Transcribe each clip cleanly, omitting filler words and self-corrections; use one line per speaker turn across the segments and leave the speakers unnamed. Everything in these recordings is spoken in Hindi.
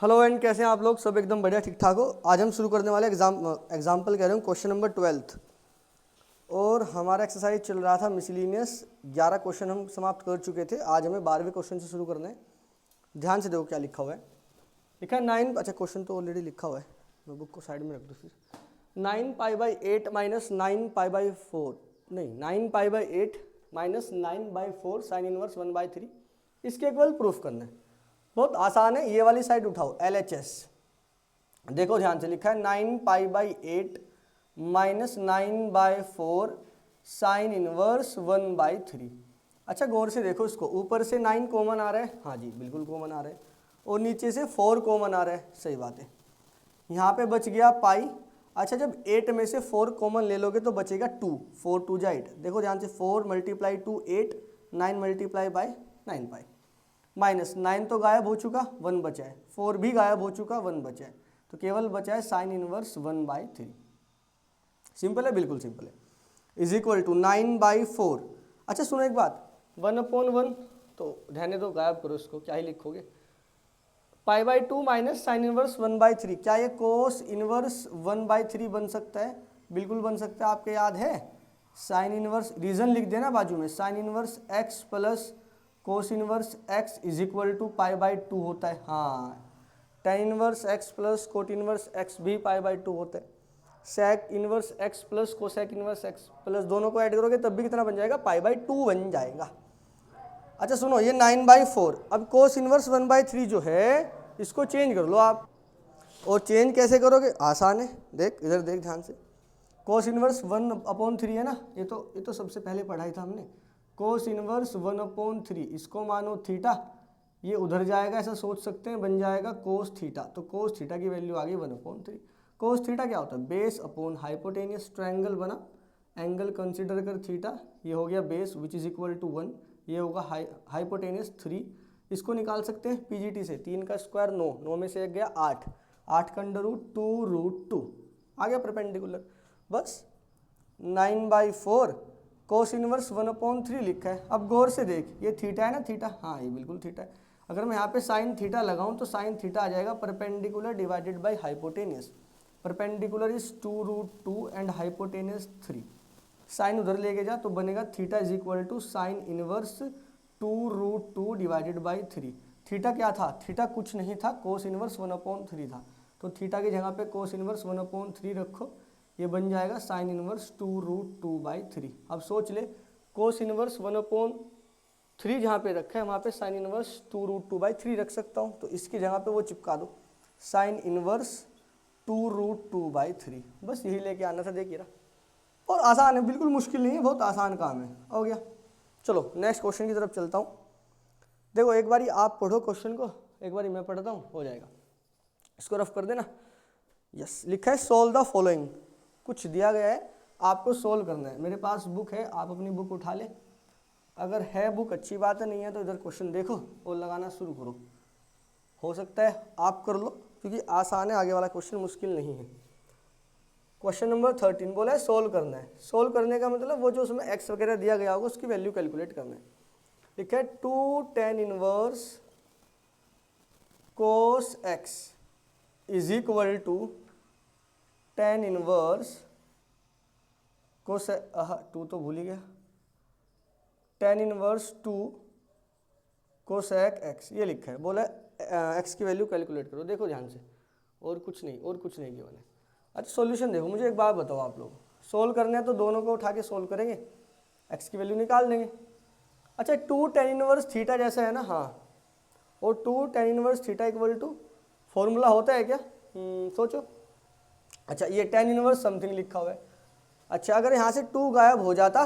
हेलो एंड कैसे हैं आप लोग? सब एकदम बढ़िया ठीक ठाक हो। आज हम शुरू करने वाले एग्जाम्पल कह रहे हूँ क्वेश्चन नंबर 12th। और हमारा एक्सरसाइज चल रहा था मिसलिनियस। 11 क्वेश्चन हम समाप्त कर चुके थे। आज हमें 12वें क्वेश्चन से शुरू करना है। ध्यान से देखो क्या लिखा हुआ है। लिखा है 9। अच्छा, क्वेश्चन तो ऑलरेडी लिखा हुआ है, मैं बुक को साइड में रख दूँ फिर। 9π/8 माइनस 9π/4 नहीं 9π/8 माइनस 9/4 साइन इनवर्स 1/3 इसके इक्वल प्रूफ करना है। बहुत आसान है। ये वाली साइड उठाओ, LHS। देखो ध्यान से, लिखा है 9π/8 माइनस 9/4 साइन इनवर्स 1/3। अच्छा गौर से देखो इसको, ऊपर से 9 कॉमन आ रहा है, हाँ जी बिल्कुल कॉमन आ रहा है, और नीचे से 4 कॉमन आ रहा है, सही बात है। यहाँ पे बच गया पाई। अच्छा, जब 8 में से 4 कॉमन ले लोगे तो बचेगा 2, 4 2 जा 8। देखो ध्यान से, 4 × 2 8, 9 × 9π माइनस 9 तो गायब हो चुका, 1 बचा है, 4 भी गायब हो चुका, 1 बचा है, तो केवल बचा है साइन इनवर्स 1/3। सिंपल है, बिल्कुल सिंपल है। Is equal to 9/4। अच्छा सुनो एक बात, 1/1 तो रहने दो, गायब करो इसको, क्या ही लिखोगे। π/2 माइनस साइन इनवर्स 1/3, क्या ये कोस इनवर्स 1/3 बन सकता है? बिल्कुल बन सकता है। आपके याद है साइन इनवर्स, रीजन लिख देना बाजू में, sine inverse x plus cos inverse x is equal to π/2 होता है। हाँ, tan inverse x plus cot inverse x भी π/2 होता है। Sec inverse x plus cosec inverse x plus दोनों को ऐड करोगे तब भी कितना बन जाएगा? π/2 बन जाएगा। अच्छा सुनो, ये 9/4। अब कोस इनवर्स 1/3 जो है इसको चेंज कर लो आप। और चेंज कैसे करोगे? आसान है, देख इधर देख ध्यान से। कोस इनवर्स 1/3 है ना, ये तो सबसे पहले पढ़ाई था हमने। कोस इनवर्स 1/3, इसको मानो थीटा, ये उधर जाएगा, ऐसा सोच सकते हैं, बन जाएगा कोस थीटा। तो कोस थीटा की वैल्यू आ गई 1/3। कोस थीटा क्या होता है? Base upon hypotenuse. ट्रायंगल बना, एंगल कंसिडर कर थीटा, ये हो गया base which is equal to 1, ये होगा हाइपोटेनियस 3। इसको निकाल सकते हैं पीजीटी से, 3 का स्क्वायर 9, 9 में से एक गया 8, 8 का √2 आ गया परपेंडिकुलर। बस 9/4 कोस इनवर्स 1/3 लिखा है। अब गौर से देख, ये थीटा है ना, थीटा, हाँ ये बिल्कुल थीटा है। अगर मैं यहाँ पे साइन थीटा लगाऊं तो साइन थीटा आ जाएगा perpendicular divided by hypotenuse. Perpendicular is 2√2 and hypotenuse 3। Sine उधर लेके जा तो बनेगा theta is equal to sine inverse 2√2 divided by 3। Theta क्या था? थीटा कुछ नहीं था, कोस इनवर्स 1/3 था। तो थीटा की जगह पे कोस इनवर्स 1/3 रखो, ये बन जाएगा साइन इनवर्स 2√2/3। अब सोच ले, कोस इनवर्स 1/3 जहाँ पे रखा है वहाँ पे साइन इनवर्स 2√2/3 रख सकता हूँ। तो इसकी जगह पे वो चिपका दो, साइन इनवर्स 2√2/3। बस यही लेके आना था, देखिए ना। और आसान है, बिल्कुल मुश्किल नहीं है, बहुत आसान काम है। हो गया, चलो नेक्स्ट क्वेश्चन की तरफ चलता हूँ। देखो एक बारी आप पढ़ो क्वेश्चन को, एक बारी मैं पढ़ता हूँ, हो जाएगा। इसको रफ कर देना। यस, लिखा है सोल्व द फॉलोइंग। कुछ दिया गया है, आपको सोल्व करना है। मेरे पास बुक है, आप अपनी बुक उठा ले। अगर है बुक अच्छी बात है, नहीं है तो इधर क्वेश्चन देखो और लगाना शुरू करो। हो सकता है आप कर लो, क्योंकि आसान है, आगे वाला क्वेश्चन मुश्किल नहीं है। क्वेश्चन नंबर 13 बोला है सोल्व करना है। सोल्व करने का मतलब वो जो उसमें एक्स वगैरह दिया गया होगा उसकी वैल्यू कैलकुलेट करना है। लिखा है 2 tan inverse cos x is equal to tan inverse cos, 2 तो भूल ही गया, tan इनवर्स 2 कोसेक एक्स, ये लिखा है। बोला एक्स की वैल्यू कैलकुलेट करो। देखो ध्यान से, और कुछ नहीं, और कुछ नहीं किया मैंने। अच्छा सॉल्यूशन देखो, मुझे एक बात बताओ, आप लोग सोल्व करने हैं तो दोनों को उठा के सोल्व करेंगे, एक्स की वैल्यू निकाल देंगे। अच्छा 2 tan इनवर्स थीटा जैसा है ना, हाँ, और 2 tan inverse theta equal to formula होता है क्या? सोचो। अच्छा ये tan इनवर्स समथिंग लिखा हुआ है। अच्छा अगर यहाँ से 2 गायब हो जाता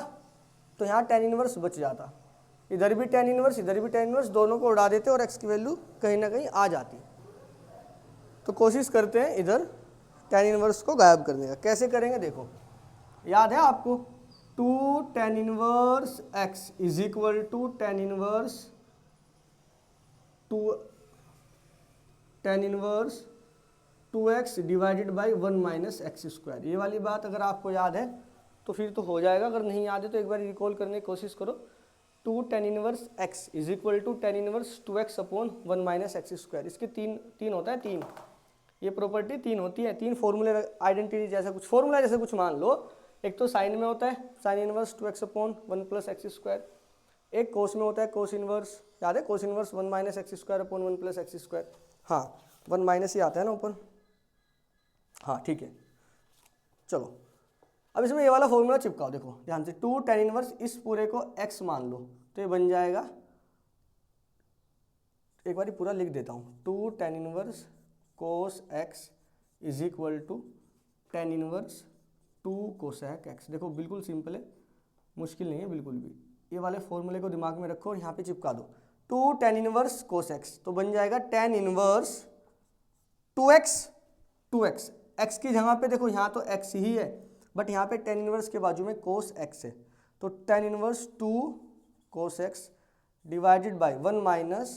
तो यहाँ tan इनवर्स बच जाता, इधर भी tan इनवर्स, इधर भी tan इनवर्स, दोनों को उड़ा देते और एक्स की वैल्यू कहीं ना कहीं आ जाती। तो कोशिश करते हैं इधर tan इनवर्स को गायब करने का। कैसे करेंगे देखो, याद है आपको, 2 tan inverse x is equal to tan inverse 2x divided by 1 minus x square. ये वाली बात अगर आपको याद है तो फिर तो हो जाएगा, अगर नहीं याद है तो एक बार रिकॉल करने की कोशिश करो। Two tan inverse x is equal to tan inverse 2x upon 1 minus x square. इसके तीन होता है, तीन, ये प्रॉपर्टी तीन होती है, तीन फॉर्मूले आइडेंटिटी जैसा कुछ फॉर्मूला जैसे कुछ मान लो। एक तो साइन में होता है sine inverse 2x upon 1 plus x square, एक कोस में होता है कोस इनवर्स, याद है cos inverse 1 minus x square upon 1 plus x square. हाँ 1 माइनस ही आता है ना ऊपर, हाँ ठीक है। चलो अब इसमें ये वाला फॉर्मूला चिपकाओ, देखो ध्यान से, टू टेन इनवर्स इस पूरे को x मान लो तो ये बन जाएगा, एक बार पूरा लिख देता हूँ, two tan inverse cos x is equal to tan inverse 2 cosec x। देखो बिल्कुल सिंपल है, मुश्किल नहीं है बिल्कुल भी। ये वाले फॉर्मूले को दिमाग में रखो और यहाँ पे चिपका दो, two tan inverse cos x तो बन जाएगा टेन इनवर्स 2x, x की जगह पे देखो यहाँ तो x ही है, बट यहाँ पे टेन इनवर्स के बाजू में कोस x है, तो ten inverse 2 cos x divided by 1 minus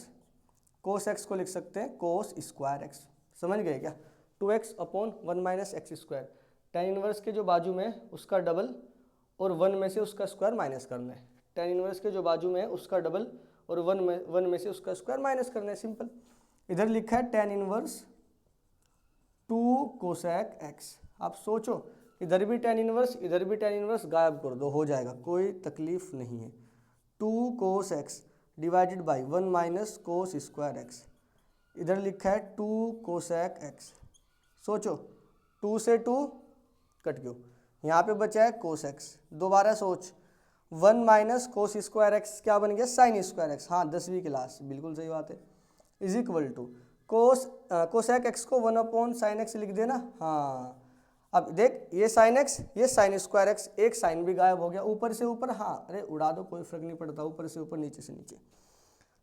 cos x को लिख सकते हैं कोस स्क्वायर x। समझ गए क्या? 2x upon 1 minus x square, tan inverse के जो बाजू में है उसका डबल और 1 में से उसका स्क्वायर माइनस करना है, टेन इनवर्स के जो बाजू में है उसका डबल और 1 में से उसका स्क्वायर माइनस करना है, सिंपल। इधर लिखा है टेन इनवर्स 2 कोसेक x। आप सोचो, इधर भी टेन इनवर्स इधर भी टेन इनवर्स, गायब कर दो, हो जाएगा, कोई तकलीफ नहीं है। 2 कोस x divided by 1 minus cos square x, इधर लिखा है 2 कोसेक x। सोचो 2 से 2 कट गयो, यहाँ पे बचा है कोस x, दोबारा सोच 1 माइनस कोस स्क्वायर x क्या बन गया, साइन स्क्वायर x। हाँ 10वीं क्लास, बिल्कुल सही बात है। Is equal to cosec x को 1 अपॉन साइन x लिख देना। हाँ अब देख, ये साइन x ये साइन स्क्वायर x, एक साइन भी गायब हो गया, ऊपर से ऊपर, हाँ अरे उड़ा दो कोई फर्क नहीं पड़ता, ऊपर से ऊपर नीचे से नीचे,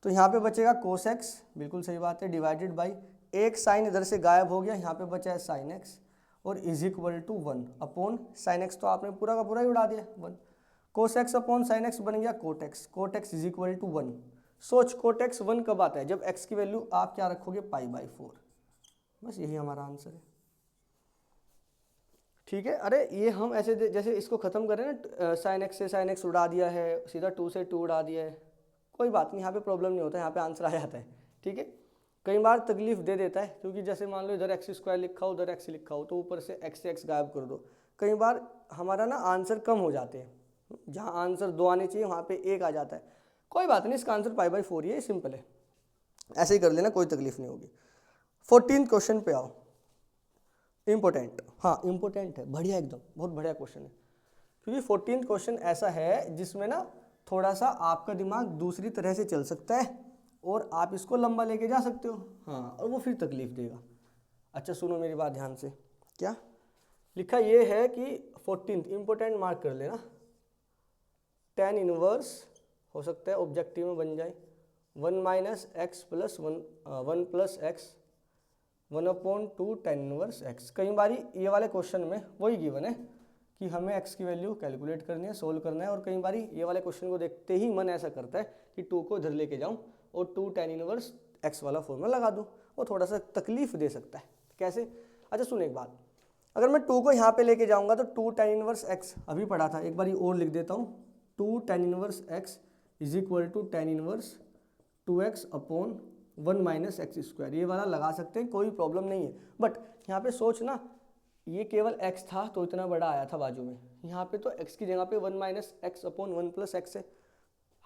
तो यहाँ पे बचेगा कोस x, बिल्कुल सही बात है, डिवाइडेड बाई एक साइन इधर से गायब हो गया, यहाँ पे बचा है साइन x और is equal to 1 upon sine x, तो आपने पूरा का पूरा ही उड़ा दिया 1, cos x upon sine x बन गया cot x is equal to 1। सोच कोट x 1 कब आता है, जब x की वैल्यू आप क्या रखोगे, π/4। बस यही हमारा आंसर है, ठीक है। अरे ये हम ऐसे जैसे इसको ख़त्म करें ना, साइन x से साइन x उड़ा दिया है, सीधा 2 से 2 उड़ा दिया है, कोई बात नहीं, यहाँ पे प्रॉब्लम नहीं होता है, यहाँ पे आंसर आ जाता है, ठीक है। कई बार तकलीफ दे देता है, क्योंकि जैसे मान लो इधर एक्स स्क्वायर लिखा हो उधर x लिखा हो, तो ऊपर से x गायब कर दो, कई बार हमारा ना आंसर कम हो जाते हैं, जहाँ आंसर 2 आने चाहिए वहाँ पे 1 आ जाता है, कोई बात नहीं, इसका आंसर π/4 ही है, सिंपल है, ऐसे ही कर लेना, कोई तकलीफ नहीं होगी। 14th क्वेश्चन पे आओ, इम्पोर्टेंट, हाँ इम्पोर्टेंट है, बढ़िया, एकदम बहुत बढ़िया क्वेश्चन है, क्योंकि 14th क्वेश्चन ऐसा है जिसमें ना थोड़ा सा आपका दिमाग दूसरी तरह से चल सकता है और आप इसको लंबा लेके जा सकते हो, हाँ, और वो फिर तकलीफ देगा। अच्छा सुनो मेरी बात ध्यान से, क्या लिखा ये है कि 14th इम्पोर्टेंट मार्क कर लेना, टेन इनवर्स हो सकता है ऑब्जेक्टिव में बन जाए 1 minus x plus 1 plus x 1/2 ten inverse x। कई बारी ये वाले क्वेश्चन में वही गिवन है कि हमें x की वैल्यू कैलकुलेट करनी है, सोल्व करना है, और कई बारी ये वाले क्वेश्चन को देखते ही मन ऐसा करता है कि 2 को इधर लेके जाऊं और 2 टेन इनवर्स x वाला फॉर्मूला लगा दूं, वो थोड़ा सा तकलीफ दे सकता है। कैसे? अच्छा सुन एक बात, अगर मैं 2 को यहाँ पे लेके जाऊँगा तो 2 टेन इनवर्स x अभी पढ़ा था, एक बार और लिख देता हूँ, 2 tan inverse x is equal to tan inverse 2x upon 1 minus x square, ये वाला लगा सकते हैं, कोई प्रॉब्लम नहीं है। बट यहाँ पे सोच ना, ये केवल x था तो इतना बड़ा आया था बाजू में, यहाँ पे तो x की जगह पे 1 minus x upon 1 plus x है,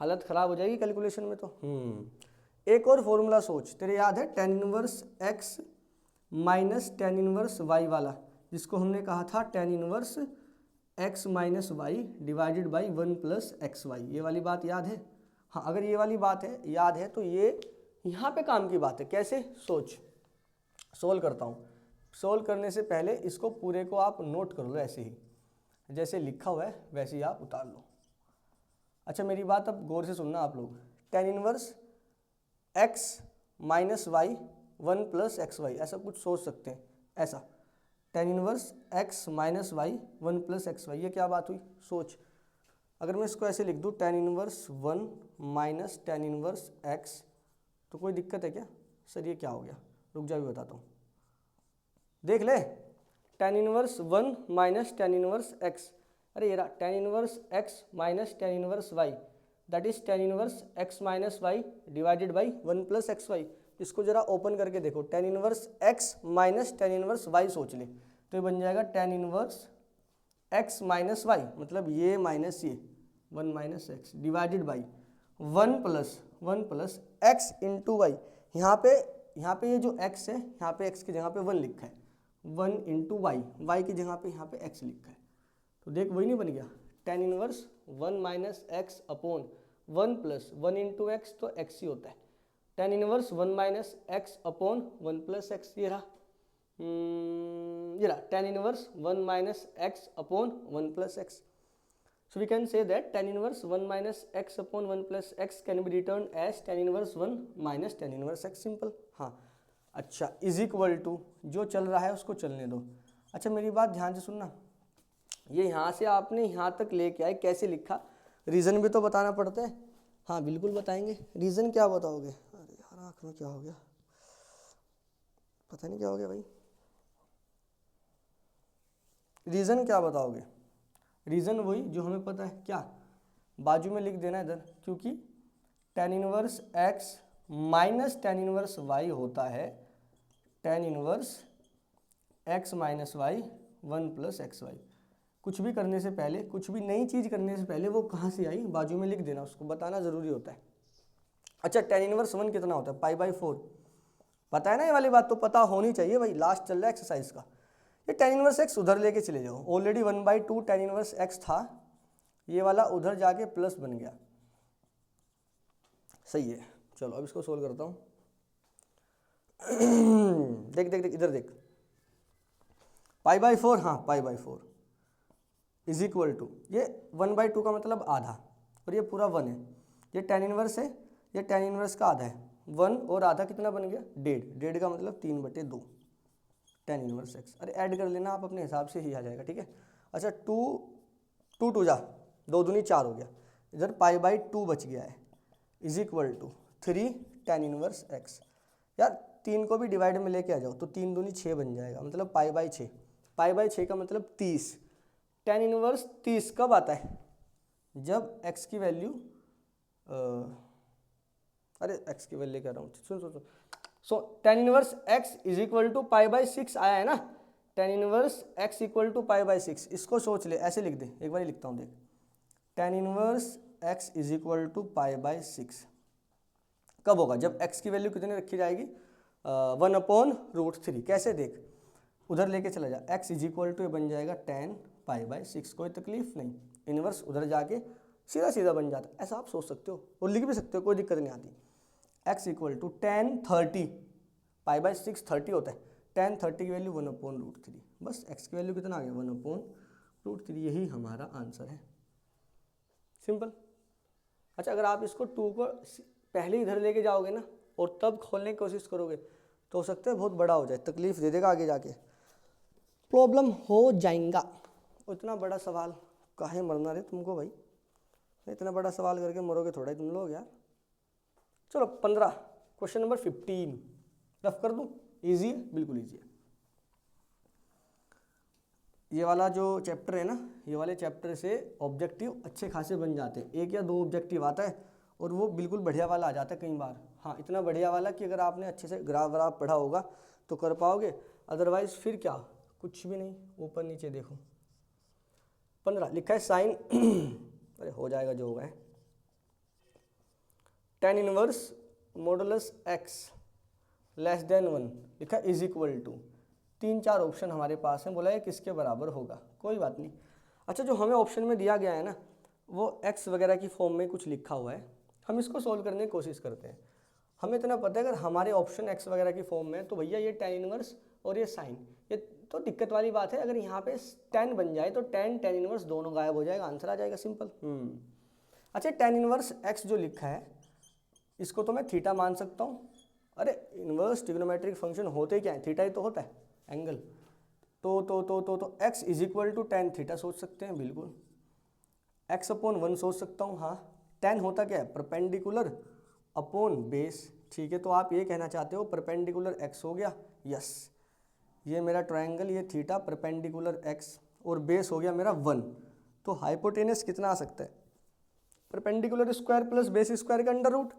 हालत ख़राब हो जाएगी कैलकुलेशन में। तो एक और फॉर्मूला सोच, तेरे याद है tan inverse x minus tan inverse y वाला, जिसको हमने कहा था tan inverse x minus y divided by 1 plus x y, ये वाली बात याद है? हाँ अगर ये वाली बात है याद है तो ये यहाँ पे काम की बात है। कैसे? सोच, सोल्व करता हूँ, सोल्व करने से पहले इसको पूरे को आप नोट कर लो, ऐसे ही जैसे लिखा हुआ है वैसे ही आप उतार लो। अच्छा मेरी बात अब गौर से सुनना आप लोग, tan inverse x minus y 1 plus x y, ऐसा कुछ सोच सकते हैं, ऐसा tan inverse x minus y 1 plus x y, ये क्या बात हुई? सोच, अगर मैं इसको ऐसे लिख दूँ ten inverse 1 minus tan inverse x, तो कोई दिक्कत है क्या? सर ये क्या हो गया, रुक जा भी बताता हूँ, देख ले, tan inverse 1 minus tan inverse x, अरे ये रहा tan inverse x minus tan inverse y, that is tan inverse x minus y divided by 1 plus x y. इसको जरा ओपन करके देखो, tan inverse x minus tan inverse y सोच ले, तो ये बन जाएगा tan inverse x minus y, मतलब ये माइनस ये 1 minus x divided by 1 plus x into Y. यहाँ पे ये जो x है, यहाँ पे x की जगह पे 1 लिखा है, 1 इंटू वाई, वाई की जगह पे यहाँ पे x लिखा है, तो देख वही नहीं बन गया, ten inverse 1 minus x upon 1 plus 1 into x, तो x ही होता है, tan inverse 1 minus x upon 1 plus x, ये रहा tan inverse 1 minus x upon 1 plus x. So we can say that tan inverse 1 minus x upon 1 plus x can be written as tan inverse 1 minus tan inverse x, simple. हाँ अच्छा, इज इक्वल टू जो चल रहा है उसको चलने दो। अच्छा मेरी बात ध्यान से सुनना, ये यहाँ से आपने यहाँ तक लेके आए, कैसे लिखा, रीज़न भी तो बताना पड़ता है। हाँ बिल्कुल बताएंगे, रीज़न क्या बताओगे? अरे यार आँख में क्या हो गया, पता नहीं क्या हो गया भाई, रीज़न क्या बताओगे? रीज़न वही जो हमें पता है, क्या बाजू में लिख देना इधर, क्योंकि tan inverse x minus tan inverse y होता है tan inverse x minus y 1 plus x y. कुछ भी करने से पहले, कुछ भी नई चीज़ करने से पहले वो कहाँ से आई बाजू में लिख देना, उसको बताना ज़रूरी होता है। अच्छा टेन इनवर्स 1 कितना होता है, पाई बाई 4, पता है ना, ये वाली बात तो पता होनी चाहिए भाई, लास्ट चल रहा है एक्सरसाइज का। ये टेन इनवर्स एक्स उधर लेके चले जाओ, ऑलरेडी 1/2 टेन इनवर्स एक्स था, ये वाला उधर जाके प्लस बन गया, सही है। चलो अब इसको सोल्व करता हूँ। देख देख देख इधर देख, पाई बाई 4, हाँ pi by 4 is equal to, ये 1/2 का मतलब आधा, और ये पूरा 1 है, ये टेन इनवर्स है, ये टेन इनवर्स का आधा है, 1 और आधा कितना बन गया, 1.5, 1.5 का मतलब 3/2 टेन इनवर्स एक्स। अरे ऐड कर लेना आप अपने हिसाब से ही आ जाएगा, ठीक है। अच्छा 2 जा 2 दूनी 4 हो गया, इधर पाई बाई 2 बच गया है, is equal to 3 tan inverse x. यार 3 को भी डिवाइड में लेके आ जाओ, तो 3 दूनी 6 बन जाएगा, मतलब पाई बाई 6, पाई बाई 6 का मतलब 30। टेन इनवर्स 30 कब आता है, जब x की वैल्यू अरे x की वैल्यू कह रहा हूँ, सुन so tan inverse x is equal to pi by 6 आया है ना, tan inverse x equal to pi by 6, इसको सोच ले, ऐसे लिख दे, एक बार लिखता हूँ देख, tan inverse x is equal to pi by 6 कब होगा, जब x की वैल्यू कितनी रखी जाएगी, 1/√3। कैसे देख, उधर लेके चला जा, x इज इक्वल टू बन जाएगा टेन पाई बाई 6, कोई तकलीफ नहीं, इनवर्स उधर जाके सीधा सीधा बन जाता है, ऐसा आप सोच सकते हो और लिख भी सकते हो, कोई दिक्कत नहीं आती। x equal to tan 30, pi by 6 30 होता है, टेन 30 की वैल्यू 1/√3, बस x की वैल्यू कितना आ गया 1/√3, यही हमारा आंसर है, सिंपल। अच्छा अगर आप इसको 2 को पहले इधर लेके जाओगे ना और तब खोलने की कोशिश करोगे तो हो सकता है बहुत बड़ा हो जाए, तकलीफ दे देगा, आगे जाके प्रॉब्लम हो जाएगा। इतना बड़ा सवाल काहे मरना रे तुमको भाई, इतना बड़ा सवाल करके मरोगे थोड़ा ही तुम लोग यार। चलो 15, क्वेश्चन नंबर 15 रफ कर दूं, इजी है, बिल्कुल इजी है। ये वाला जो चैप्टर है ना, ये वाले चैप्टर से ऑब्जेक्टिव अच्छे खासे बन जाते हैं, 1 या 2 ऑब्जेक्टिव आता है और वो बिल्कुल बढ़िया वाला आ जाता है कई बार। हाँ इतना बढ़िया वाला कि अगर आपने अच्छे से ग्राफ व्राफ पढ़ा होगा तो कर पाओगे, अदरवाइज फिर क्या, कुछ भी नहीं, ऊपर नीचे देखो। 15 लिखा है साइन अरे हो जाएगा जो होगा, tan inverse modulus x less than 1 लिखा इज इक्वल टू, 3-4 ऑप्शन हमारे पास हैं, बोला है किसके बराबर होगा, कोई बात नहीं। अच्छा जो हमें ऑप्शन में दिया गया है ना वो x वगैरह की फॉर्म में कुछ लिखा हुआ है, हम इसको सोल्व करने की कोशिश करते हैं। हमें इतना पता है अगर हमारे ऑप्शन x वगैरह की फॉर्म में तो भैया ये टेन इनवर्स और ये साइन, ये तो दिक्कत वाली बात है। अगर यहाँ पे टेन बन जाए तो टेन इनवर्स दोनों गायब हो जाएगा, आंसर आ जाएगा, सिंपल। अच्छा टेन इनवर्स x जो लिखा है इसको तो मैं थीटा मान सकता हूँ, अरे इनवर्स ट्रिग्नोमेट्रिक फंक्शन होते क्या है, थीटा ही तो होता है, एंगल। तो x is equal to tan theta सोच सकते हैं, बिल्कुल। x अपॉन 1 सोच सकता हूँ, हाँ। टेन होता क्या है, परपेंडिकुलर अपॉन बेस, ठीक है। तो आप ये कहना चाहते हो परपेंडिकुलर x हो गया, यस, ये मेरा ट्रायंगल, ये थीटा परपेंडिकुलर x और बेस हो गया मेरा 1, तो हाइपोटेनस कितना आ सकता है perpendicular square plus base square का अंडर रूट,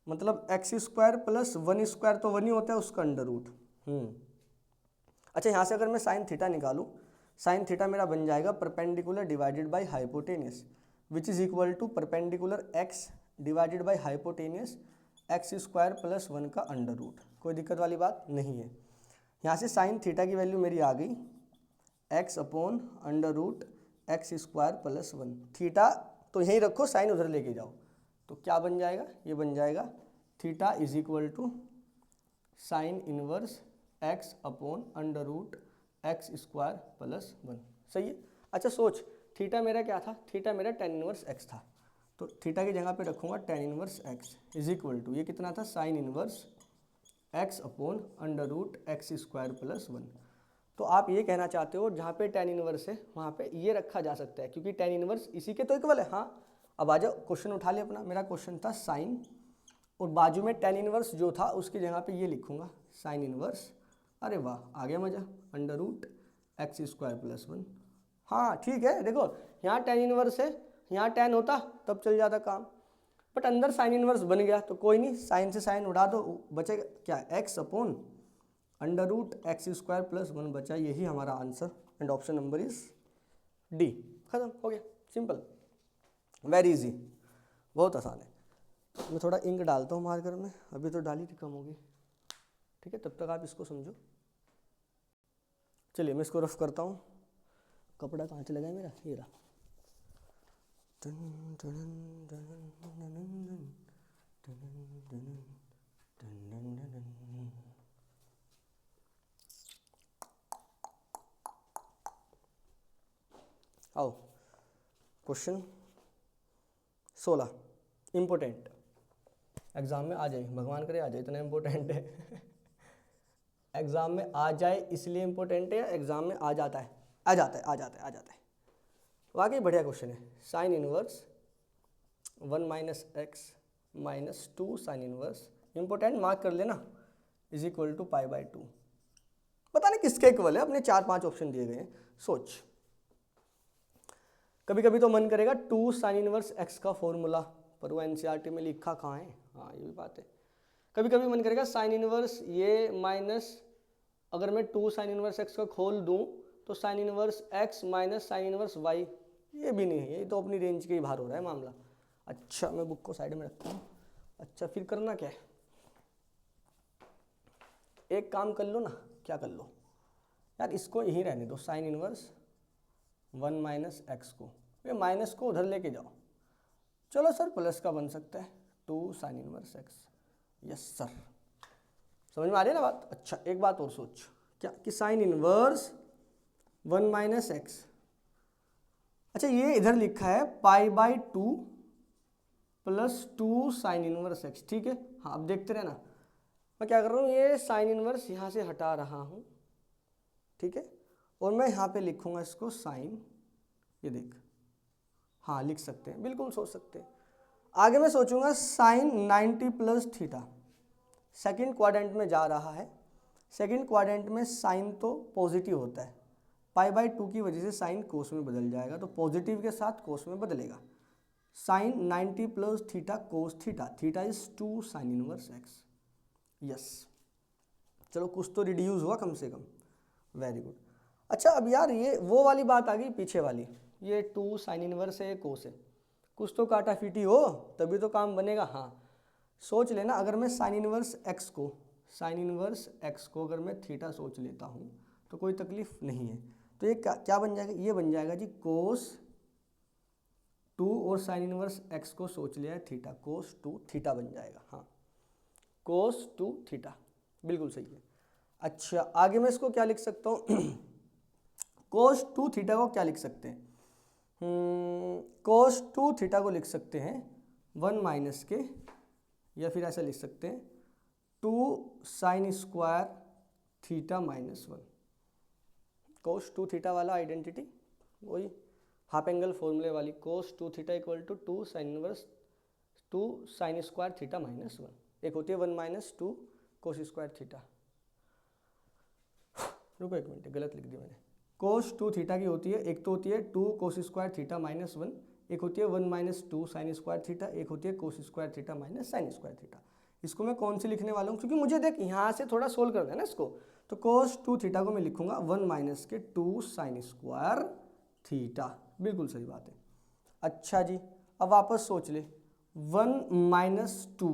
मतलब एक्स स्क्वायर प्लस 1 स्क्वायर तो 1 ही होता है, उसका अंडर रूट। अच्छा, यहाँ से अगर मैं साइन थीटा निकालूँ, साइन थीटा मेरा बन जाएगा perpendicular divided by hypotenuse which is equal to perpendicular x divided by hypotenuse x square plus 1 का अंडर रूट। कोई दिक्कत वाली बात नहीं है। यहाँ से साइन थीटा की वैल्यू मेरी आ गई x upon under root x square plus 1। Theta तो यहीं रखो, साइन उधर लेके जाओ, तो क्या बन जाएगा, ये बन जाएगा theta is equal to sine inverse x upon under root x square plus 1। सही है। अच्छा सोच, थीटा मेरा क्या था, थीटा मेरा टेन इनवर्स एक्स था, तो थीटा की जगह पे रखूँगा tan inverse x is equal to, ये कितना था, sine inverse x upon under root x square plus 1। तो आप ये कहना चाहते हो जहाँ पे टेन इनवर्स है वहाँ पे ये रखा जा सकता है, क्योंकि टेन इनवर्स इसी के तो इक्वल है। हाँ, अब आ जाओ, क्वेश्चन उठा ले अपना। मेरा क्वेश्चन था साइन, और बाजू में टेन इनवर्स जो था उसकी जगह पे ये लिखूँगा साइन इनवर्स। अरे वाह, आ गया मज़ा, under root x square plus 1। हाँ ठीक है, देखो यहाँ टेन इनवर्स है, यहाँ टेन होता तब चल जाता काम, बट अंदर साइन इनवर्स बन गया तो कोई नहीं, साइन से साइन उड़ा दो, बचेगा क्या, x upon under root x square plus 1 बचा। यही हमारा answer, and option number is D. खत्म हो गया, सिंपल, वेरी इजी, बहुत आसान है। मैं थोड़ा इंक डालता हूँ मार्कर में, अभी तो डाली थी, कम होगी, ठीक है, तब तक आप इसको समझो। चलिए मैं इसको रफ करता हूँ। कपड़ा कहाँ चला गया मेरा, ये रहा। आओ, क्वेश्चन 16 इम्पोर्टेंट, एग्जाम में आ जाए, भगवान करे आ जाए, इतना इम्पोर्टेंट है। एग्जाम में आ जाए इसलिए इम्पोर्टेंट है, या एग्जाम में आ जाता है, आ जाता है, आ जाता है, आ जाता है। वाकई बढ़िया क्वेश्चन है। Sine inverse 1 minus x minus 2 sine inverse, important mark कर लेना, is equal to pi by 2। पता नहीं किसके इक्वल है, अपने 4-5 ऑप्शन दिए गए हैं, सोच। कभी कभी तो मन करेगा 2 साइन इनवर्स एक्स का फॉर्मूला, पर वो एनसीईआरटी में लिखा कहाँ है। हाँ ये भी बात है। कभी कभी मन करेगा साइन इनवर्स ये माइनस, अगर मैं 2 साइन इनवर्स एक्स का खोल दूं तो sine inverse x minus sine inverse y, ये भी नहीं है, ये तो अपनी रेंज के ही बाहर हो रहा है मामला। अच्छा मैं बुक को साइड में रखता हूँ। अच्छा फिर करना क्या है, एक काम कर लो ना, क्या कर लो यार, इसको यहीं रहने दो, साइन इनवर्स 1 माइनस एक्स को, ये माइनस को उधर लेके जाओ। चलो सर प्लस का बन सकता है 2 sine inverse x. Yes sir, समझ में आ रही है ना बात। अच्छा एक बात और सोच, क्या कि साइन इनवर्स 1 माइनस एक्स, अच्छा ये इधर लिखा है पाई by 2 plus 2 sine inverse x, ठीक है। हाँ अब देखते रहना, मैं क्या कर रहा हूँ, ये साइन इनवर्स यहाँ से हटा रहा हूँ, ठीक है, और मैं यहाँ पे लिखूँगा इसको साइन, ये देख, हाँ लिख सकते हैं, बिल्कुल सोच सकते हैं। आगे मैं सोचूंगा sine 90 plus theta, second quadrant में जा रहा है, सेकंड क्वाड्रेंट में साइन तो पॉजिटिव होता है, पाई बाई 2 की वजह से साइन कोस में बदल जाएगा, तो पॉजिटिव के साथ कोस में बदलेगा। Sine 90 plus theta cos theta, theta is 2 sine inverse x. Yes, चलो कुछ तो रिड्यूस हुआ कम से कम, वेरी गुड। अच्छा अब यार ये वो वाली बात आ गई पीछे वाली, ये 2 साइन इनवर्स है, ये कोस है, कुछ तो काटा फीटी हो तभी तो काम बनेगा। हाँ सोच लेना, अगर मैं साइन इनवर्स एक्स को, साइन इनवर्स एक्स को अगर मैं थीटा सोच लेता हूँ तो कोई तकलीफ नहीं है, तो ये क्या बन जाएगा, ये बन जाएगा जी कोस 2, और साइन इनवर्स एक्स को सोच लिया है थीटा, कोस 2 थीटा बन जाएगा। हाँ कोस 2 थीटा, बिल्कुल सही है। अच्छा आगे मैं इसको क्या लिख सकता हूँ, कोस 2 थीटा को क्या लिख सकते हैं, कोस 2 थीटा को लिख सकते हैं 1 माइनस के, या फिर ऐसा लिख सकते हैं 2 sine square theta minus 1। Cos 2 theta वाला आइडेंटिटी, वही हाफ एंगल फॉर्मूले वाली, cos 2 theta equal to 2 sine inverse 2 sine square theta minus 1, एक होती है 1 माइनस 2 कोस स्क्वायर थीटा। रुको एक मिनट, गलत लिख दिया मैंने, कोस 2 थीटा की होती है, एक तो होती है 2 कोस स्क्वायर थीटा माइनस 1, एक होती है 1 माइनस 2 साइन स्क्वायर थीटा, एक होती है cos square theta minus sign square theta. इसको मैं कौन सी लिखने वाला हूँ, क्योंकि मुझे देख यहाँ से थोड़ा सोल्व कर देना इसको, तो कोस 2 थीटा को मैं लिखूंगा 1 माइनस के 2 साइन स्क्वायर थीटा, बिल्कुल सही बात है। अच्छा जी, अब वापस सोच ले, 1 माइनस 2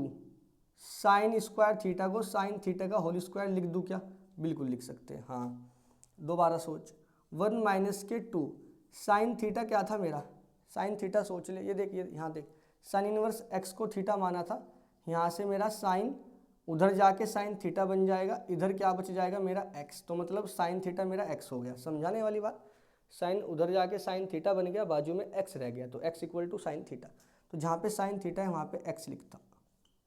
साइन स्क्वायर थीटा को साइन थीटा का होल स्क्वायर लिख दूँ क्या? बिल्कुल लिख सकते हैं। हाँ, दोबारा सोच, 1 माइनस के 2 साइन थीटा क्या था मेरा, साइन थीटा सोच ले, ये देख, ये यहाँ देख, साइन इनवर्स एक्स को थीटा माना था, यहाँ से मेरा साइन उधर जाके साइन थीटा बन जाएगा, इधर क्या बच जाएगा मेरा एक्स, तो मतलब साइन थीटा मेरा एक्स हो गया। समझाने वाली बात, साइन उधर जाके साइन थीटा बन गया, बाजू में एक्स रह गया, तो x equal to sine theta, तो जहाँ पे साइन थीटा है वहाँ पे एक्स लिखता,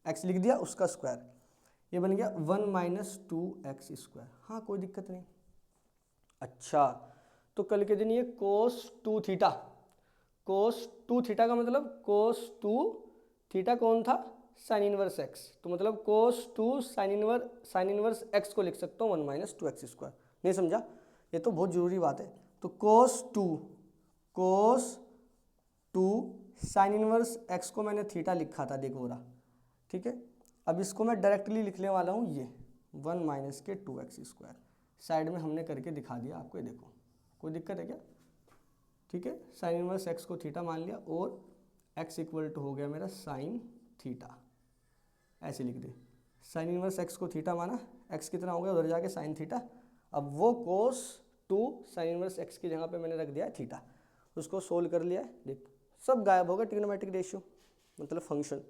एक्स लिख दिया, उसका स्क्वायर, ये बन गया 1 माइनस 2 एक्स स्क्वायर। हाँ, कोई दिक्कत नहीं। अच्छा, तो कल के दिन ये कोस 2 थीटा, कोस 2 थीटा का मतलब कोस 2 थीटा कौन था, साइन इनवर्स एक्स, तो मतलब कोस 2 साइन इनवर्स एक्स को लिख सकता हूँ 1 माइनस 2 एक्स स्क्वायर। नहीं समझा? ये तो बहुत जरूरी बात है। तो कोस 2 साइन इनवर्स एक्स को मैंने थीटा लिखा था, देखो रहा, ठीक है। अब इसको मैं डायरेक्टली लिखने वाला हूँ, ये 1 माइनस के 2 एक्स स्क्वायर, साइड में हमने करके दिखा दिया आपको, ये देखो, कोई दिक्कत है क्या? ठीक है, साइन इनवर्स एक्स को थीटा मान लिया और एक्स इक्वल टू हो गया मेरा साइन थीटा, ऐसे लिख दे, साइन इनवर्स एक्स को थीटा माना, एक्स कितना हो गया उधर जाके साइन थीटा, अब वो कोस 2 साइन इनवर्स एक्स की जगह पे मैंने रख दिया है थीटा, उसको सोल्व कर लिया है, देख सब गायब हो गए, ट्रिग्नोमेट्रिक रेशियो मतलब फंक्शन,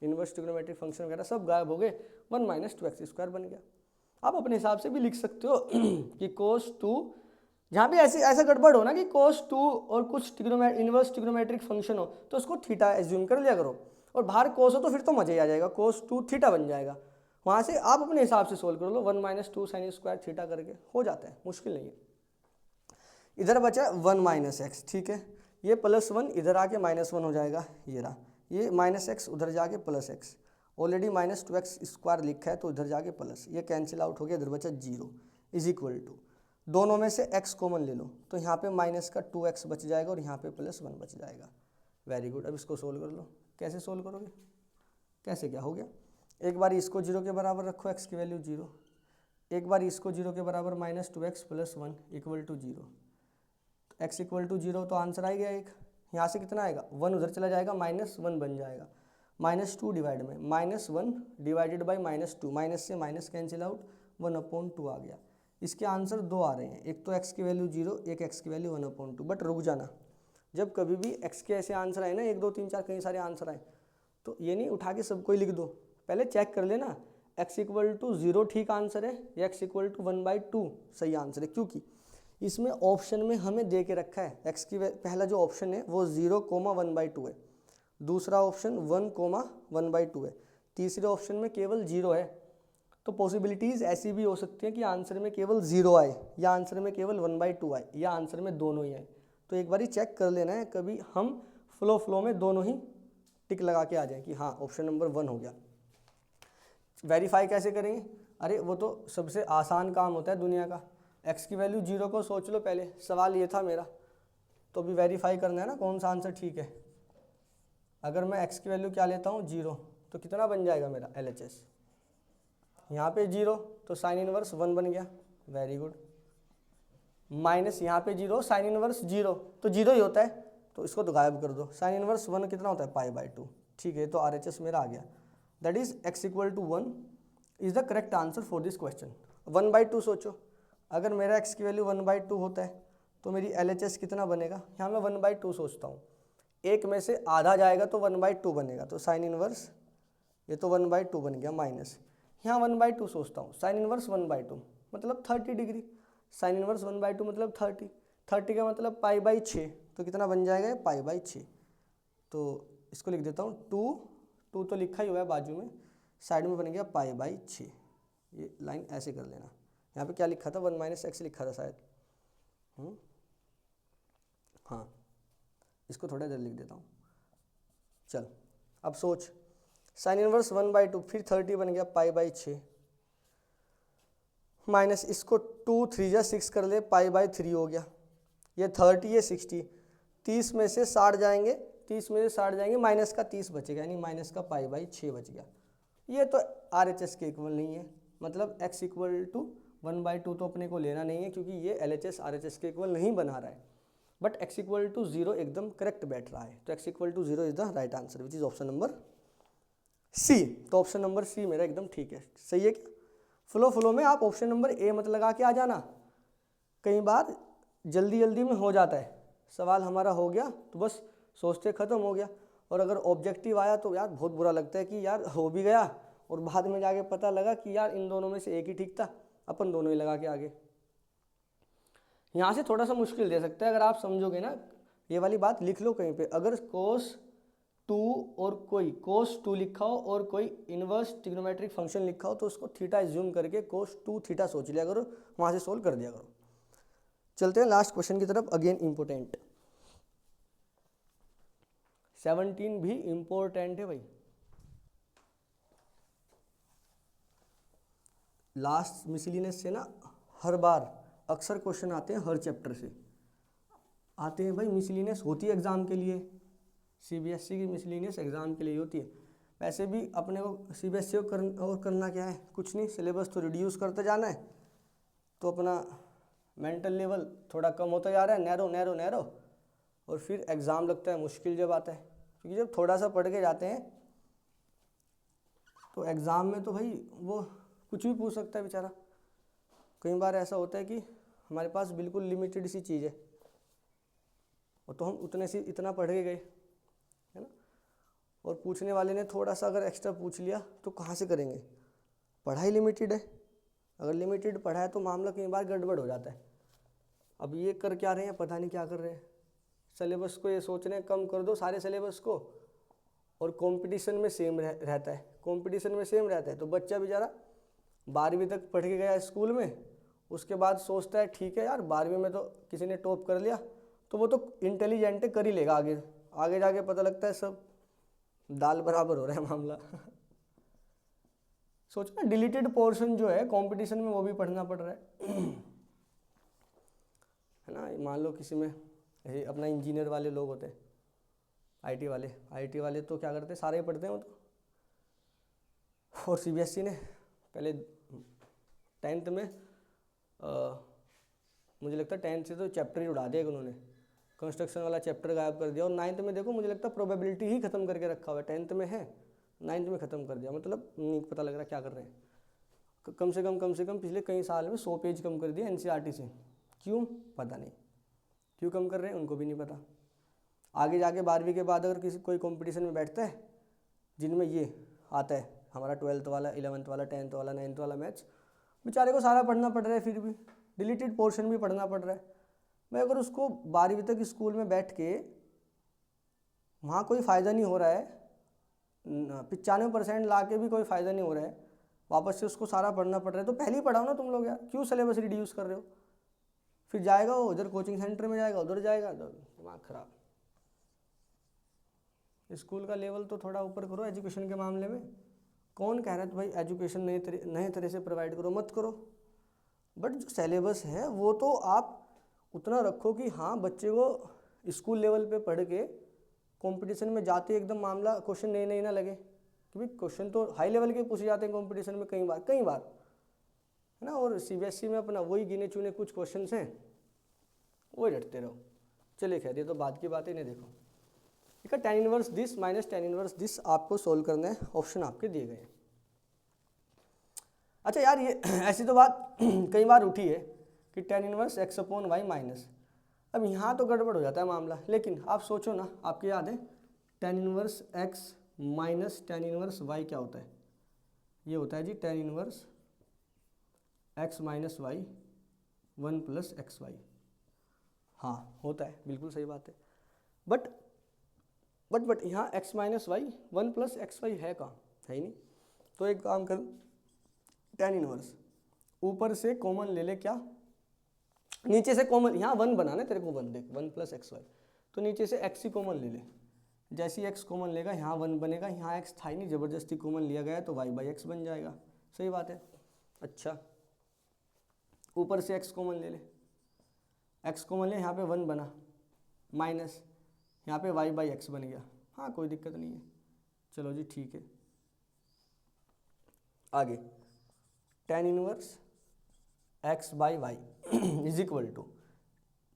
इनवर्स ट्रिग्नोमेट्रिक फंक्शन वगैरह सब गायब हो गए, 1 माइनस 2 एक्स स्क्वायर बन गया। आप अपने हिसाब से भी लिख सकते हो कि कोस 2, जहाँ भी ऐसा गड़बड़ हो ना कि कोस 2 और कुछ इनवर्स ट्रिग्नोमेट्रिक फंक्शन हो तो उसको थीटा एज्यूम कर लिया करो, और बाहर कोस हो तो फिर तो मजा ही आ जाएगा, कोस 2 थीटा बन जाएगा, वहाँ से आप अपने हिसाब से सोल्व कर लो, 1 माइनस 2 साइन स्क्वायर थीटा करके हो जाता है, मुश्किल नहीं है। इधर बचा 1 माइनस एक्स, ठीक है, ये प्लस 1 इधर आके माइनस 1 हो जाएगा, ये रहा, ये माइनस एक्स उधर जाके plus x, already minus 2 x square लिखा है तो इधर जाके प्लस, ये कैंसिल आउट हो गया, इधर बचा 0 इज इक्वल टू, दोनों में से x कॉमन ले लो तो यहाँ पे माइनस का 2x बच जाएगा और यहाँ पे प्लस 1 बच जाएगा। वेरी गुड, अब इसको सोल्व कर लो। कैसे सोल्व करोगे, कैसे, क्या हो गया, एक बार इसको 0 के बराबर रखो, x की वैल्यू 0, एक बार इसको 0 के बराबर minus 2x plus 1 equal to 0, x equal to 0 तो आंसर आ गया एक, यहाँ से कितना आएगा 1 उधर चला जाएगा, माइनस 1 बन जाएगा, माइनस 2 डिवाइड में minus 1 divided by minus 2, minus से माइनस कैंसिल आउट, 1/2 आ गया। इसके आंसर 2 आ रहे हैं, एक तो x की वैल्यू 0, एक x की वैल्यू 1/2। बट रुक जाना, जब कभी भी x के ऐसे आंसर आए ना, 1 2 3 4 कई सारे आंसर आए, तो ये नहीं उठा के सबको ही लिख दो, पहले चेक कर लेना x इक्वल टू 0 ठीक आंसर है या x इक्वल टू 1/2 सही आंसर है, क्योंकि इसमें ऑप्शन में हमें दे के रखा है x की पहला जो ऑप्शन है वो 0,1/2 है, दूसरा ऑप्शन 1,1/2 है, तीसरे ऑप्शन में केवल 0 है। तो पॉसिबिलिटीज़ ऐसी भी हो सकती हैं कि आंसर में केवल 0 आए या आंसर में केवल 1/2 आए या आंसर में दोनों ही आए, तो एक बार ही चेक कर लेना है, कभी हम फ्लो में दोनों ही टिक लगा के आ जाएं कि हाँ ऑप्शन नंबर 1 हो गया। वेरीफाई कैसे करेंगे, अरे वो तो सबसे आसान काम होता है दुनिया का, x की वैल्यू 0 को सोच लो, पहले सवाल ये था मेरा, तो अभी वेरीफाई करना है ना कौन सा आंसर ठीक है। अगर मैं x की वैल्यू क्या लेता हूँ 0, तो कितना बन जाएगा मेरा LHS, यहाँ पे 0 तो साइन इनवर्स 1 बन गया, वेरी गुड, माइनस यहाँ पे 0 साइन इनवर्स 0 तो 0 ही होता है, तो इसको तो गायब कर दो, साइन इनवर्स 1 कितना होता है π/2, ठीक है, तो RHS मेरा आ गया, that is x equal to 1 is the correct answer for this question. 1/2 सोचो, अगर मेरा x की वैल्यू 1/2 होता है तो मेरी LHS कितना बनेगा, यहाँ मैं 1/2 सोचता हूँ, एक में से आधा जाएगा तो 1/2 बनेगा, तो साइन इनवर्स ये तो 1/2 बन गया, माइनस यहाँ 1/2 सोचता हूँ, साइन इनवर्स 1/2 मतलब 30 डिग्री, साइन इनवर्स 1/2 मतलब 30 का मतलब π/6, तो कितना बन जाएगा π/6, तो इसको लिख देता हूँ 2 तो लिखा ही हुआ है बाजू में, साइड में बन गया π/6, ये लाइन ऐसे कर लेना, यहाँ पे क्या लिखा था 1 माइनस x लिखा था शायद, हाँ इसको थोड़ा इधर लिख देता हूँ। चल अब सोच, साइन इनवर्स 1/2 फिर 30 बन गया π/6, माइनस इसको 2 3 जा 6 कर ले, π/3 हो गया, ये 30 ये 60, 30 में से 60 जाएंगे 30 में से 60 जाएंगे, माइनस का 30 बचेगा, यानी माइनस का π/6 बच गया। ये तो RHS के इक्वल नहीं है, मतलब x इक्वल टू 1/2 तो अपने को लेना नहीं है, क्योंकि ये LHS RHS के इक्वल नहीं बना रहा है। बट x इक्वल टू 0 एकदम करेक्ट बैठ रहा है, तो x equal to 0 is the right answer, which is option number C. तो ऑप्शन नंबर सी मेरा एकदम ठीक है, सही है क्या? फ्लो में आप ऑप्शन नंबर ए मत लगा के आ जाना, कई बार जल्दी जल्दी में हो जाता है, सवाल हमारा हो गया तो बस सोचते ख़त्म हो गया, और अगर ऑब्जेक्टिव आया तो यार बहुत बुरा लगता है कि यार हो भी गया और बाद में जाके पता लगा कि यार इन दोनों में से एक ही ठीक था, अपन दोनों ही लगा के आगे। यहाँ से थोड़ा सा मुश्किल दे सकता है, अगर आप समझोगे ना, ये वाली बात लिख लो कहीं पे, अगर cos 2 और कोई cos 2 लिखा हो और कोई इनवर्स ट्रिग्नोमेट्रिक फंक्शन लिखा हो तो उसको थीटा एज्यूम करके cos 2 थीटा सोच लिया करो, वहाँ से सोल्व कर दिया करो। चलते हैं लास्ट क्वेश्चन की तरफ, अगेन इम्पोर्टेंट, 17 भी इम्पोर्टेंट है भाई। लास्ट मिसलिनियस से ना हर बार अक्सर क्वेश्चन आते हैं, हर चैप्टर से आते हैं भाई। मिसलिनियस होती है एग्जाम के लिए, CBSE की मिसलिनियस एग्जाम के लिए होती है। वैसे भी अपने को CBSE को करना क्या है, कुछ नहीं, सिलेबस तो रिड्यूस करते जाना है, तो अपना मेंटल लेवल थोड़ा कम होता जा रहा है, नैरो नैरो नैरो, और फिर एग्ज़ाम लगता है मुश्किल जब आता है, क्योंकि जब थोड़ा सा पढ़ के जाते हैं तो एग्ज़ाम में तो भाई वो कुछ भी पूछ सकता है बेचारा। कई बार ऐसा होता है कि हमारे पास बिल्कुल लिमिटेड सी चीज़ है, और तो हम उतने से इतना पढ़ के गए, है ना, और पूछने वाले ने थोड़ा सा अगर एक्स्ट्रा पूछ लिया तो कहाँ से करेंगे, पढ़ाई लिमिटेड है। अगर लिमिटेड पढ़ा है तो मामला कई बार गड़बड़ हो जाता है। अब ये कर क्या रहे हैं, पता नहीं क्या कर रहे हैं, सिलेबस को ये सोच रहे हैं कम कर दो सारे सिलेबस को, और कंपटीशन में सेम रहता है, कंपटीशन में सेम रहता है, तो बच्चा बेचारा 12वीं तक पढ़ के गया स्कूल में, उसके बाद सोचता है ठीक है यार 12वीं में तो किसी ने टॉप कर लिया, तो वो तो इंटेलिजेंट है, कर ही लेगा, आगे आगे जाके पता लगता है सब दाल बराबर हो रहा है मामला। सोचो ना, डिलीटेड पोर्शन जो है कंपटीशन में वो भी पढ़ना पड़ रहा है ना। मान लो किसी में अपना इंजीनियर वाले लोग होते हैं, आईटी वाले तो क्या करते हैं, सारे ही पढ़ते हैं वो तो। और CBSE ने पहले 10th में मुझे लगता है 10th से तो चैप्टर ही उड़ा दिया उन्होंने, कंस्ट्रक्शन वाला चैप्टर गायब कर दिया, और 9th में देखो मुझे लगता है प्रोबेबिलिटी ही खत्म करके रखा हुआ है, 10th में है 9th में ख़त्म कर दिया, मतलब नहीं पता लग रहा क्या कर रहे हैं। कम से कम पिछले कई साल में 100 पेज कम कर दिया NCERT से, क्यों पता नहीं, क्यों कम कर रहे हैं उनको भी नहीं पता। आगे जाके 12वीं के बाद अगर कोई कंपटीशन में बैठता है जिनमें ये आता है हमारा 12th वाला, 11th वाला, 10th वाला, 9th वाला मैथ्स, बेचारे को सारा पढ़ना पड़ रहा है, फिर भी डिलीटेड पोर्शन भी पढ़ना पड़ रहा है। मैं अगर उसको 12वीं तक स्कूल में बैठ के वहाँ कोई फ़ायदा नहीं हो रहा है, 95% ला के भी कोई फ़ायदा नहीं हो रहा है, वापस से उसको सारा पढ़ना पड़ रहा है, तो पहले ही पढ़ाओ ना तुम लोग यार, क्यों सिलेबस रिड्यूस कर रहे हो। फिर जाएगा वो उधर कोचिंग सेंटर में जाएगा, उधर जाएगा, तो दिमाग खराब। स्कूल का लेवल तो थोड़ा ऊपर करो एजुकेशन के मामले में। कौन कह रहा है तो भाई एजुकेशन नए तरह से प्रोवाइड करो, मत करो, बट जो सिलेबस है वो तो आप उतना रखो कि हाँ बच्चे को स्कूल लेवल पे पढ़ के कंपटीशन में जाते एकदम मामला क्वेश्चन नए ना लगे, क्योंकि क्वेश्चन तो हाई लेवल के पूछे जाते हैं कंपटीशन में कई बार, है ना। और CBSE में अपना वही गिने चुने कुछ क्वेश्चन हैं, वही रटते रहो। चलिए खैर, ये तो बाद की बात है, इन्हें देखो। ठीक है, tan inverse this minus tan inverse this आपको सोल्व करना है, ऑप्शन आपके दिए गए हैं। अच्छा यार, ये ऐसी तो बात कई बार उठी है कि tan इनवर्स x/y माइनस, अब यहाँ तो गड़बड़ हो जाता है मामला, लेकिन आप सोचो ना, आपको याद है tan inverse x minus tan inverse y क्या होता है, ये होता है जी tan inverse x minus y 1 plus x y. हाँ होता है, बिल्कुल सही बात है, बट यहाँ x minus y 1 plus x y है कहाँ, है ही नहीं। तो एक काम कर, tan इनवर्स ऊपर से कॉमन ले ले, क्या नीचे से कॉमन, यहाँ 1 बनाना तेरे को, 1 देख 1 प्लस एक्स वाई, तो नीचे से x ही कॉमन ले ले, जैसे ही x कॉमन लेगा यहाँ 1 बनेगा, यहाँ x था ही नहीं, ज़बरदस्ती कॉमन लिया गया तो y/x बन जाएगा, सही बात है। अच्छा, ऊपर से x कॉमन ले ले, x कॉमन ले, यहाँ पे 1 बना, माइनस यहाँ पे y बाई एक्स बन गया। हाँ कोई दिक्कत नहीं है, चलो जी ठीक है। आगे tan inverse x by y is equal to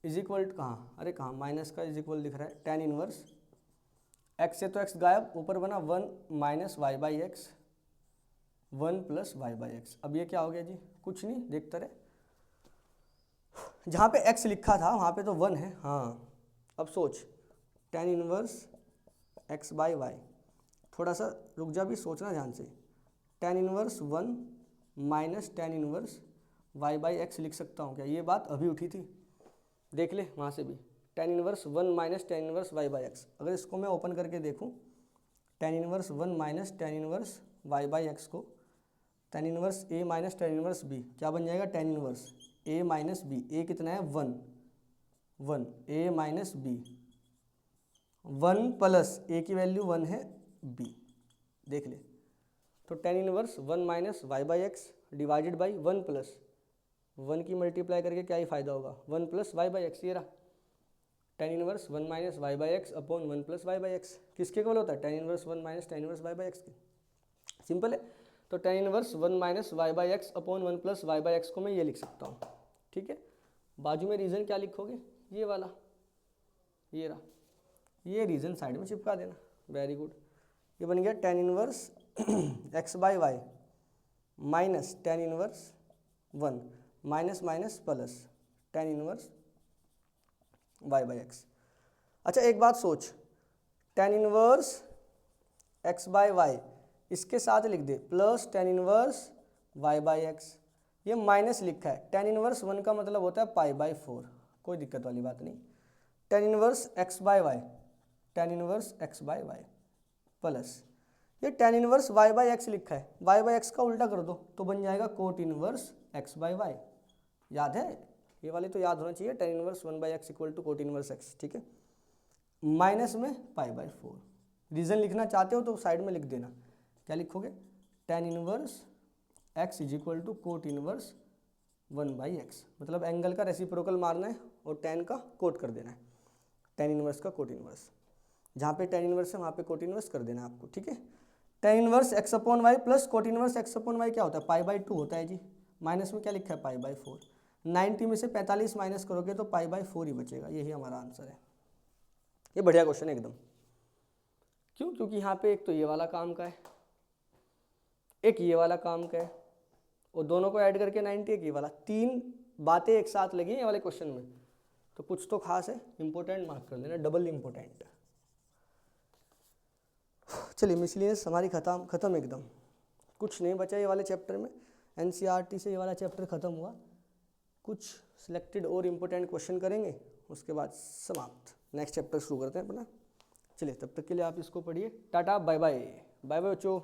कहाँ, अरे कहाँ माइनस का इज इक्वल दिख रहा है। tan इनवर्स x से तो x गायब, ऊपर बना 1 minus y by x, 1 plus y by x. अब ये क्या हो गया जी, कुछ नहीं, देखते रहे। जहाँ पे x लिखा था वहाँ पे तो 1 है। हाँ अब सोच, tan inverse x by y, थोड़ा सा रुक जा भी, सोचना ध्यान से। tan inverse 1 minus tan inverse y by x लिख सकता हूँ क्या? ये बात अभी उठी थी, देख ले वहाँ से भी। tan inverse 1 minus tan inverse y by x, अगर इसको मैं ओपन करके देखूँ, tan inverse 1 minus tan inverse y by x को tan inverse a minus tan inverse b क्या बन जाएगा? tan inverse a minus b, a कितना है 1 a minus b, 1 plus a की वैल्यू 1 है b, देख ले। तो tan inverse 1 minus y by x divided by 1 plus 1 की मल्टीप्लाई करके क्या ही फायदा होगा, 1 प्लस वाई बाई एक्स। ये रहा tan inverse 1 minus y by x upon 1 plus y by x. किसके केवल होता है? tan inverse 1 minus tan inverse y by x के। सिंपल है। तो tan inverse 1 minus y by x upon 1 plus y by x को मैं ये लिख सकता हूँ, ठीक है। बाजू में रीज़न क्या लिखोगे? ये वाला, ये रहा, ये रीज़न साइड में चिपका देना। वेरी गुड, ये बन गया tan inverse x by y minus tan inverse 1 minus minus plus tan inverse y by x. अच्छा एक बात सोच, tan inverse x by y इसके साथ लिख दे plus tan inverse y by x, ये माइनस लिखा है। tan इनवर्स 1 का मतलब होता है पाई बाई 4, कोई दिक्कत वाली बात नहीं। tan inverse x by y, tan inverse x by y plus ये tan inverse y by x लिखा है, y बाई एक्स का उल्टा कर दो तो बन जाएगा cot inverse x by y. याद है? ये वाले तो याद होना चाहिए, tan inverse 1 by x equal to cot inverse x, ठीक है। माइनस में पाई बाई 4। रीज़न लिखना चाहते हो तो साइड में लिख देना, क्या लिखोगे? tan inverse x is equal to cot inverse 1 by x, मतलब एंगल का रेसिप्रोकल मारना है और tan का कोट कर देना है, tan इनवर्स का कोट इनवर्स। जहाँ पे tan इनवर्स है वहाँ पे कोट इनवर्स कर देना है आपको, ठीक है। tan inverse x upon y plus cot inverse x upon y क्या होता है? पाई बाई 2 होता है जी। माइनस में क्या लिखा है? पाई बाई 4। 90 में से 45 माइनस करोगे तो पाई बाई 4 ही बचेगा, यही हमारा आंसर है। ये बढ़िया क्वेश्चन है एकदम। क्यों? क्योंकि यहाँ पे एक तो ये वाला काम का है, एक ये वाला काम का है, और दोनों को ऐड करके 90, एक ये वाला, 3 बातें एक साथ लगी हैं वाले क्वेश्चन में, तो कुछ तो खास है, इंपॉर्टेंट मार्क कर देना, डबल इंपॉर्टेंट। चलिए मिसलिनियस हमारी खत्म एकदम, कुछ नहीं बचा ये वाले चैप्टर में। एनसीईआरटी से ये वाला चैप्टर खत्म हुआ, कुछ सिलेक्टेड और इम्पोर्टेंट क्वेश्चन करेंगे, उसके बाद समाप्त। नेक्स्ट चैप्टर शुरू करते हैं अपना। चलिए तब तक के लिए आप इसको पढ़िए। Tata bye bye, bye bye बच्चों।